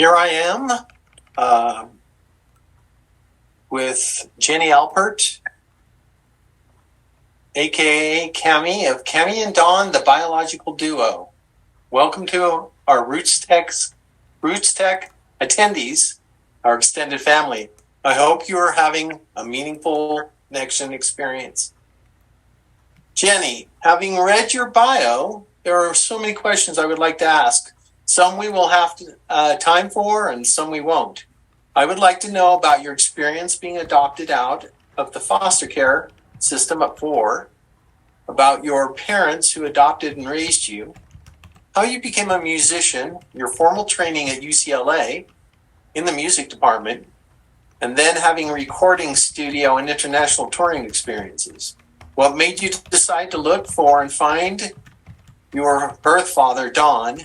Here I am with Jenni Alpert, aka Cami of Cami and Dawn, the biological duo. Welcome to our Roots Tech attendees, our extended family. I hope you are having a meaningful connection experience. Jenni, having read your bio, there are so many questions I would like to ask. Some we will have time for, and some we won't. I would like to know about your experience being adopted out of the foster care system at 4, about your parents who adopted and raised you, how you became a musician, your formal training at UCLA in the music department, and then having a recording studio and international touring experiences. What made you decide to look for and find your birth father, Don,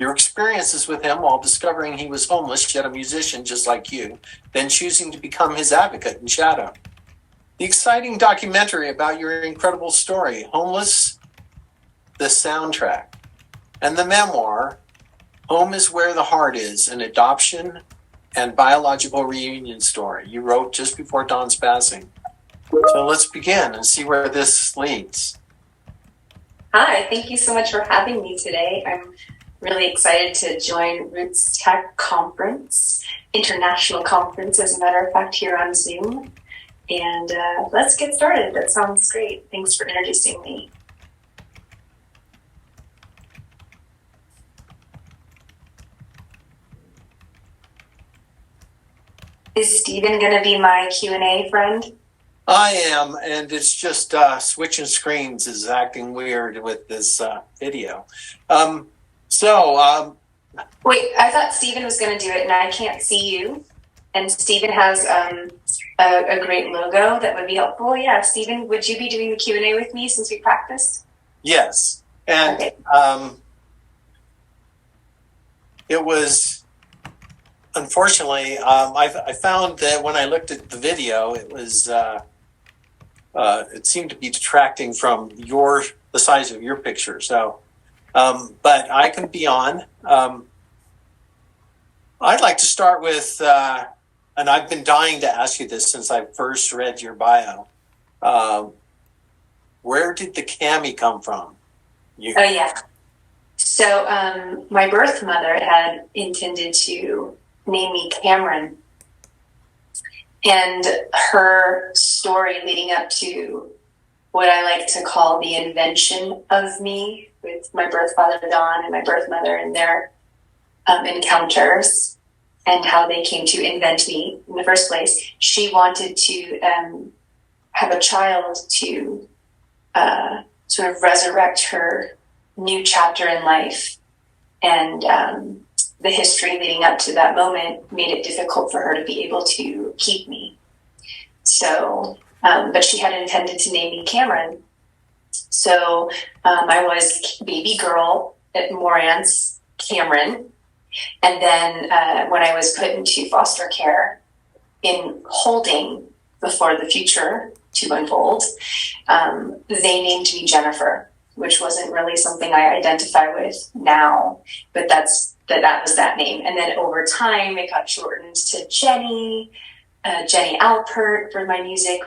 your experiences with him while discovering he was homeless, yet a musician just like you, then choosing to become his advocate in shadow. The exciting documentary about your incredible story, Homeless, the soundtrack, and the memoir, Home is Where the Heart Is, an adoption and biological reunion story you wrote just before Don's passing. So let's begin and see where this leads. Hi, thank you so much for having me today. I'm really excited to join Roots Tech Conference, International Conference, as a matter of fact, here on Zoom. And let's get started. That sounds great. Thanks for introducing me. Is Steven going to be my Q&A friend? I am, and it's just switching screens is acting weird with this video. Wait, I thought Steven was going to do it, and I can't see you. And Steven has a great logo that would be helpful. Yeah, Steven, would you be doing the Q&A with me since we practiced? Yes, and okay. It was, unfortunately, I found that when I looked at the video, it was it seemed to be detracting from the size of your picture. So, but I can be on. I'd like to start with, and I've been dying to ask you this since I first read your bio. Where did the Cami come from? Oh, yeah. So my birth mother had intended to name me Cameron. And her story leading up to what I like to call the invention of me with my birth father, Don, and my birth mother and their encounters and how they came to invent me in the first place. She wanted to have a child to sort of resurrect her new chapter in life. And the history leading up to that moment made it difficult for her to be able to keep me. So, but she had intended to name me Cameron. So I was baby girl at Morant's Cameron. And then when I was put into foster care in holding before the future to unfold, they named me Jennifer, which wasn't really something I identify with now, but that was that name. And then over time, it got shortened to Jenni, Jenni Alpert for my music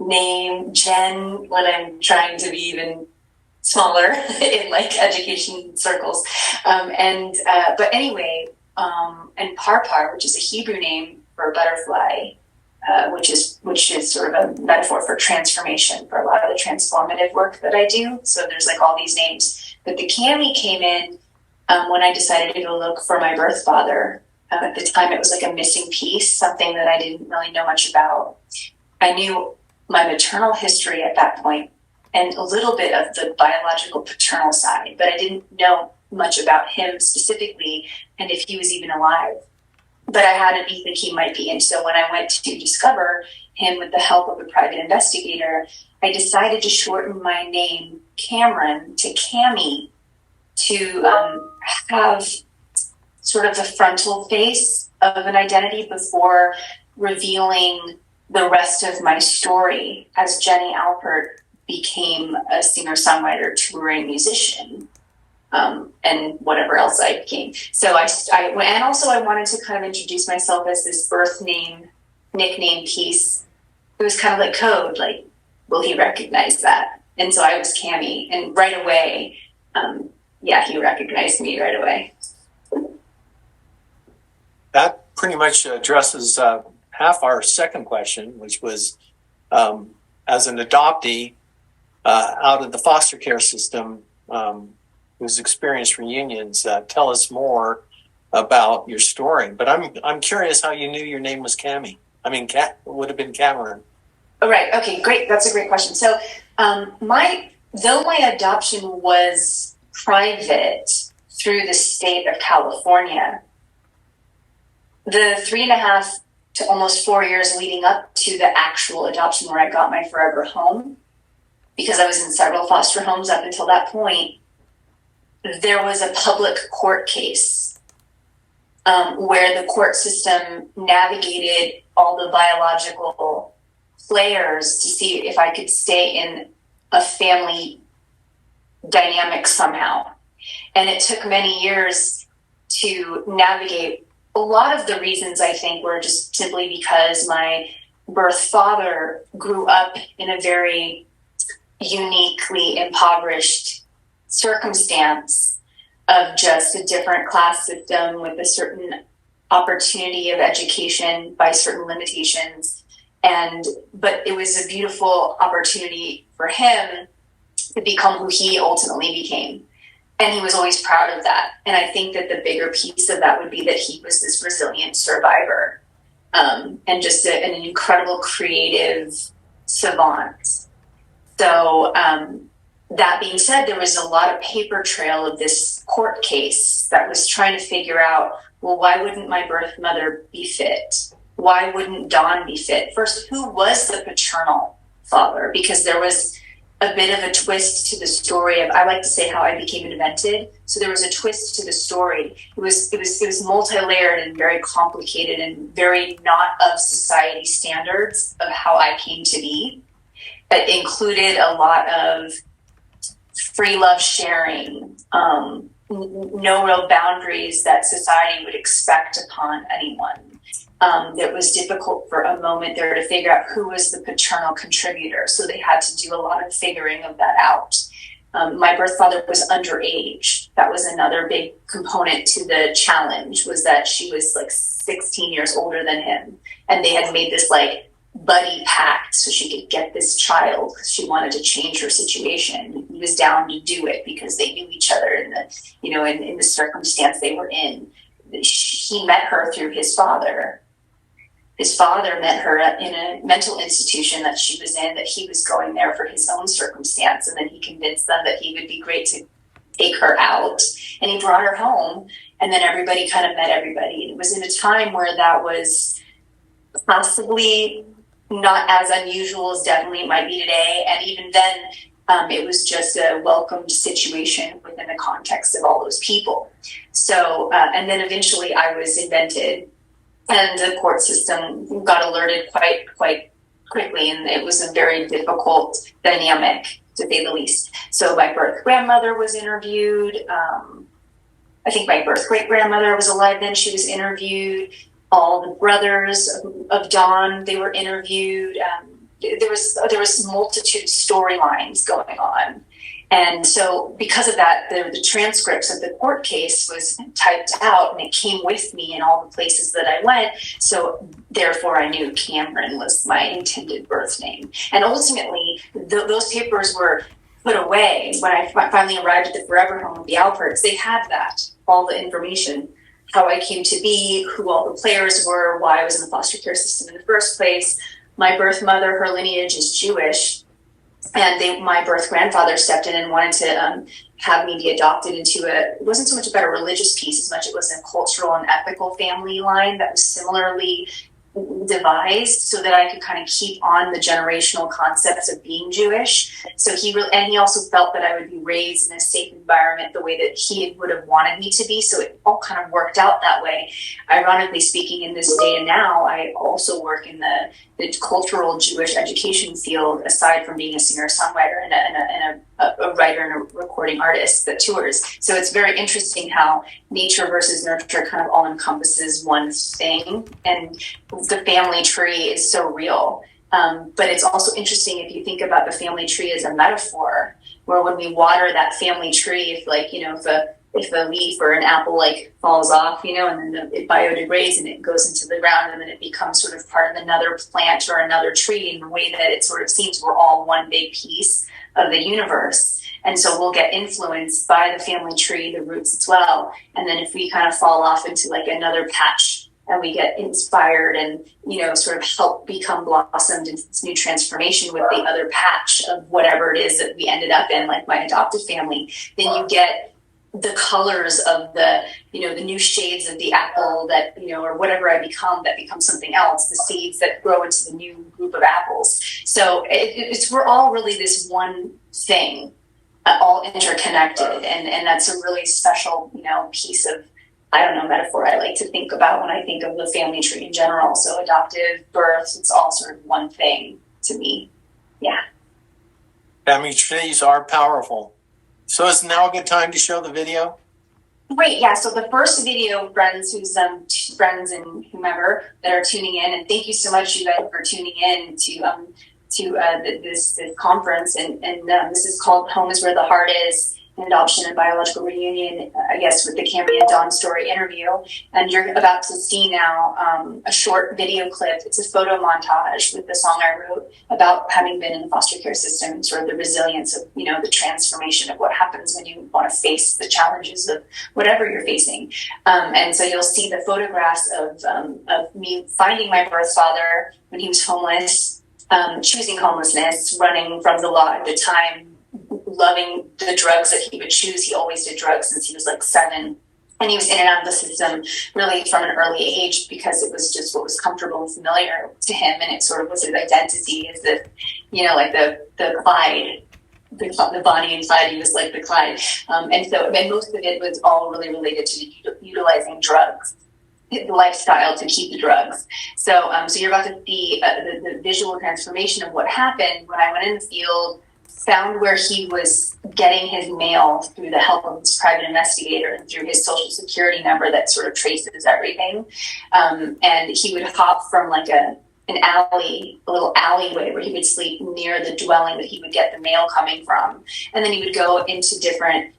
name, Jen when I'm trying to be even smaller in like education circles. But anyway, and Parpar, which is a Hebrew name for butterfly, which is sort of a metaphor for transformation for a lot of the transformative work that I do. So there's like all these names. But the Cami came in when I decided to go look for my birth father. At the time, it was like a missing piece, something that I didn't really know much about. I knew my maternal history at that point and a little bit of the biological paternal side, but I didn't know much about him specifically and if he was even alive. But I had an inkling he might be. And so when I went to discover him with the help of a private investigator, I decided to shorten my name Cameron to Cami to have sort of the frontal face of an identity before revealing the rest of my story as Jenni Alpert became a singer-songwriter touring musician. and whatever else I became. So and also I wanted to kind of introduce myself as this birth name, nickname piece. It was kind of like code, like, will he recognize that? And so I was Cami, and right away, he recognized me right away. That pretty much addresses half our second question, which was, as an adoptee out of the foster care system, who's experienced reunions, tell us more about your story. But I'm curious how you knew your name was Cami. I mean, would have been Cameron. Oh, right. Okay, great. That's a great question. So, though my adoption was private through the state of California, the 3.5 to almost 4 years leading up to the actual adoption where I got my forever home, because I was in several foster homes up until that point, there was a public court case where the court system navigated all the biological players to see if I could stay in a family dynamic somehow. And it took many years to navigate. A lot of the reasons, I think, were just simply because my birth father grew up in a very uniquely impoverished circumstance of just a different class system with a certain opportunity of education by certain limitations. But it was a beautiful opportunity for him to become who he ultimately became. And he was always proud of that. And I think that the bigger piece of that would be that he was this resilient survivor, and just an incredible creative savant. So that being said, there was a lot of paper trail of this court case that was trying to figure out, well, why wouldn't my birth mother be fit? Why wouldn't Don be fit? First, who was the paternal father? Because there was a bit of a twist to the story of, I like to say, how I became invented. So there was a twist to the story. It was multi-layered and very complicated and very not of society standards of how I came to be. It included a lot of free love sharing, no real boundaries that society would expect upon anyone. It was difficult for a moment there to figure out who was the paternal contributor. So they had to do a lot of figuring of that out. My birth father was underage. That was another big component to the challenge, was that she was like 16 years older than him. And they had made this like buddy pact so she could get this child because she wanted to change her situation. He was down to do it because they knew each other in the circumstance they were in. He met her through his father. His father met her in a mental institution that she was in, that he was going there for his own circumstance. And then he convinced them that he would be great to take her out. And he brought her home. And then everybody kind of met everybody. And it was in a time where that was possibly not as unusual as definitely it might be today. And even then, it was just a welcomed situation within the context of all those people. So, and then eventually I was invented, and the court system got alerted quite quickly, and it was a very difficult dynamic, to say the least. So my birth grandmother was interviewed. I think my birth great grandmother was alive then. She was interviewed. All the brothers of Don, they were interviewed. There was a multitude of storylines going on. And so because of that, the transcripts of the court case was typed out, and it came with me in all the places that I went. So therefore I knew Cameron was my intended birth name. And ultimately those papers were put away when I finally arrived at the forever home with the Alperts. They had that, all the information, how I came to be, who all the players were, why I was in the foster care system in the first place. My birth mother, her lineage is Jewish. And my birth grandfather stepped in and wanted to have me be adopted into it wasn't so much about a religious piece as much it was a cultural and ethical family line that was similarly devised so that I could kind of keep on the generational concepts of being Jewish. So he also felt that I would be raised in a safe environment the way that he would have wanted me to be. So it all kind of worked out that way. Ironically speaking, in this day and now, I also work in the cultural Jewish education field, aside from being a singer-songwriter and a a writer and a recording artist that tours. So it's very interesting how nature versus nurture kind of all encompasses one thing, and the family tree is so real. But it's also interesting if you think about the family tree as a metaphor, where when we water that family tree, if like, you know, if a leaf or an apple like falls off, you know, and then it biodegrades and it goes into the ground, and then it becomes sort of part of another plant or another tree, in the way that it sort of seems we're all one big piece of the universe. And so we'll get influenced by the family tree, the roots as well. And then if we kind of fall off into like another patch and we get inspired and, you know, sort of help become blossomed into this new transformation with the other patch of whatever it is that we ended up in, like my adopted family, then you get the colors of the, you know, the new shades of the apple that, you know, or whatever I become that becomes something else, the seeds that grow into the new group of apples. So it's we're all really this one thing, all interconnected. And that's a really special, you know, piece of, I don't know, metaphor I like to think about when I think of the family tree in general. So adoptive, birth, it's all sort of one thing to me. Yeah. Family trees are powerful. So is now a good time to show the video? Great, yeah. So the first video, friends friends and whomever that are tuning in, and thank you so much, you guys, for tuning in to this conference. And this is called "Home Is Where the Heart Is: An Adoption and Biological Reunion." I guess with the Cami and Dawn story interview, and you're about to see now a short video clip. It's a photo montage with the song I wrote about having been in the foster care system and sort of the resilience of, you know, the transformation of what happens when you want to face the challenges of whatever you're facing. And so you'll see the photographs of me finding my birth father when he was homeless, choosing homelessness, running from the law at the time, loving the drugs that he would choose. He always did drugs since he was like 7. And he was in and out of the system really from an early age because it was just what was comfortable and familiar to him. And it sort of was his identity as if, you know, like the Clyde, the Bonnie and Clyde, he was like the Clyde. And most of it was all really related to utilizing drugs, the lifestyle to keep the drugs. So you're about to see the visual transformation of what happened when I went in the field, found where he was getting his mail through the help of his private investigator and through his social security number that sort of traces everything. And he would hop from like a little alleyway where he would sleep near the dwelling that he would get the mail coming from. And then he would go into different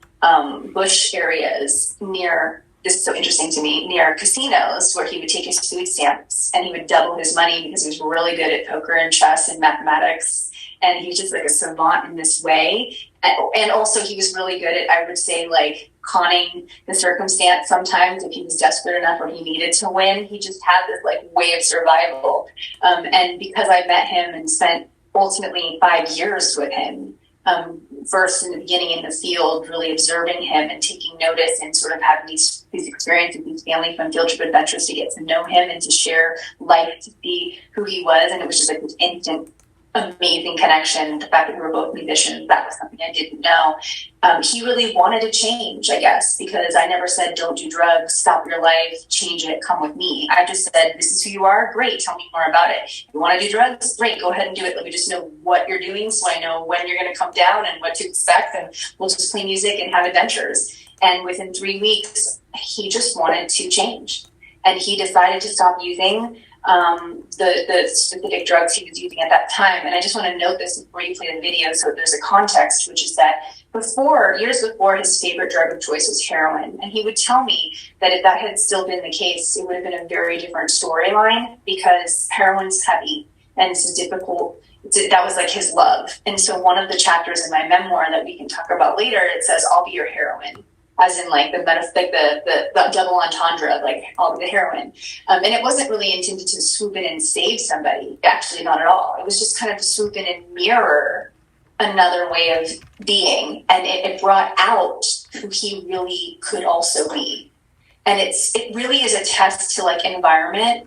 bush areas near, this is so interesting to me, near casinos where he would take his food stamps and he would double his money because he was really good at poker and chess and mathematics. And he was just like a savant in this way. And also he was really good at, I would say, like conning the circumstance sometimes if he was desperate enough or he needed to win. He just had this like way of survival. And because I met him and spent ultimately 5 years with him, first in the beginning in the field, really observing him and taking notice and sort of having these experiences, these family fun field trip adventures to get to know him and to share life, to see who he was. And it was just like this instant amazing connection. The fact that we were both musicians, that was something I didn't know. He really wanted to change, I guess, because I never said, don't do drugs, stop your life, change it, come with me. I just said, this is who you are, great, tell me more about it. If you want to do drugs, great, go ahead and do it. Let me just know what you're doing so I know when you're going to come down and what to expect, and we'll just play music and have adventures. And within 3 weeks, he just wanted to change. And he decided to stop using the specific drugs he was using at that time. And I just want to note this before you play the video so there's a context, which is that years before, his favorite drug of choice was heroin. And he would tell me that if that had still been the case, it would have been a very different storyline because heroin's heavy and it's difficult. That was like his love. And so one of the chapters in my memoir that we can talk about later, it says, I'll be your heroine. As in like the double entendre, like all the heroin. And it wasn't really intended to swoop in and save somebody. Actually, not at all. It was just kind of to swoop in and mirror another way of being. And it brought out who he really could also be. And it really is a test to like environment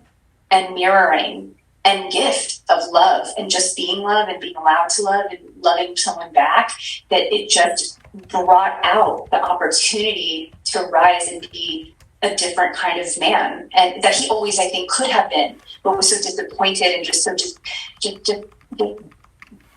and mirroring and gift of love and just being love and being allowed to love and loving someone back, that it just brought out the opportunity to rise and be a different kind of man, and that he always, I think, could have been, but was so disappointed and just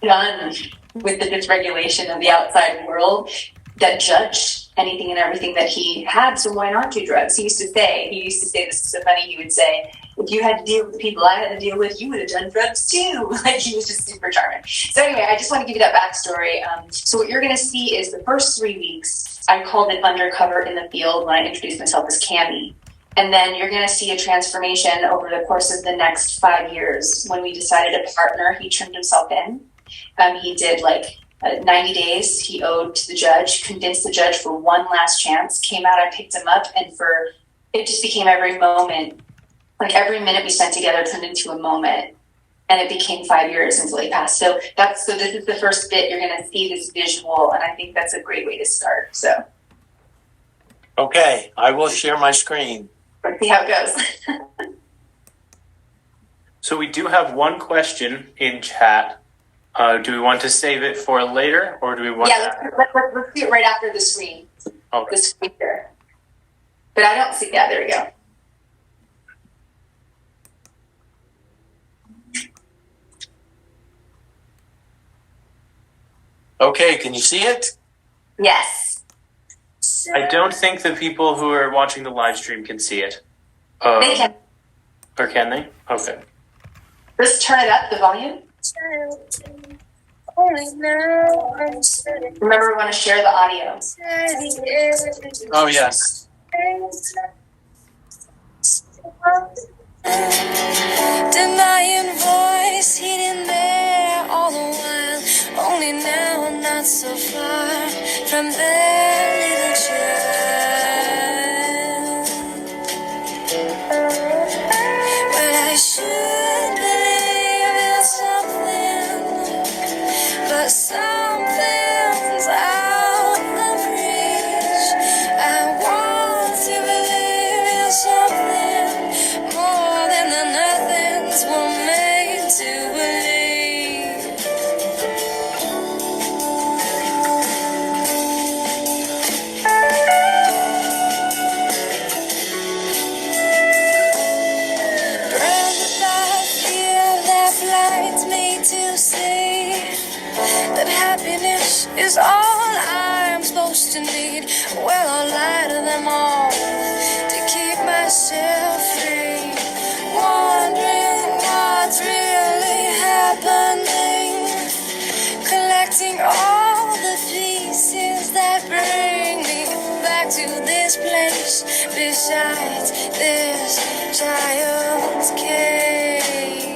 done with the dysregulation of the outside world that judged anything and everything that he had. So why not do drugs? He used to say, this is so funny, he would say, if you had to deal with the people I had to deal with, you would have done drugs too. Like, he was just super charming. So anyway, I just want to give you that backstory. So what you're going to see is the first 3 weeks, I called it undercover in the field when I introduced myself as Cami. And then you're going to see a transformation over the course of the next 5 years. When we decided to partner, he trimmed himself in. He did 90 days he owed to the judge, convinced the judge for one last chance, came out, I picked him up, and it just became every moment, like every minute we spent together turned into a moment, and it became 5 years until he passed. So this is the first bit. You're going to see this visual, and I think that's a great way to start. So, okay, I will share my screen. Let's see how it goes. So we do have one question in chat. Do we want to save it for later, or do we want? Yeah, let's do it right after the screen. Okay. The screen here. But I don't see. Yeah, there we go. Okay, can you see it? Yes. I don't think the people who are watching the live stream can see it. They can. Or can they? Okay. Just turn it up, the volume. Remember, we want to share the audio. Oh, yes. Denying voice hidden there all the while. Only now I'm not so far from their little child. Well, I should believe in something, but something's out of reach. I want to believe in something more than the nothings we're made to believe. Branded by fear that blinds me to see that happiness is all I'm supposed to need. Well, I'll lie to them all to keep myself free, wondering what's really happening, collecting all the pieces that bring me back to this place besides this child's cage.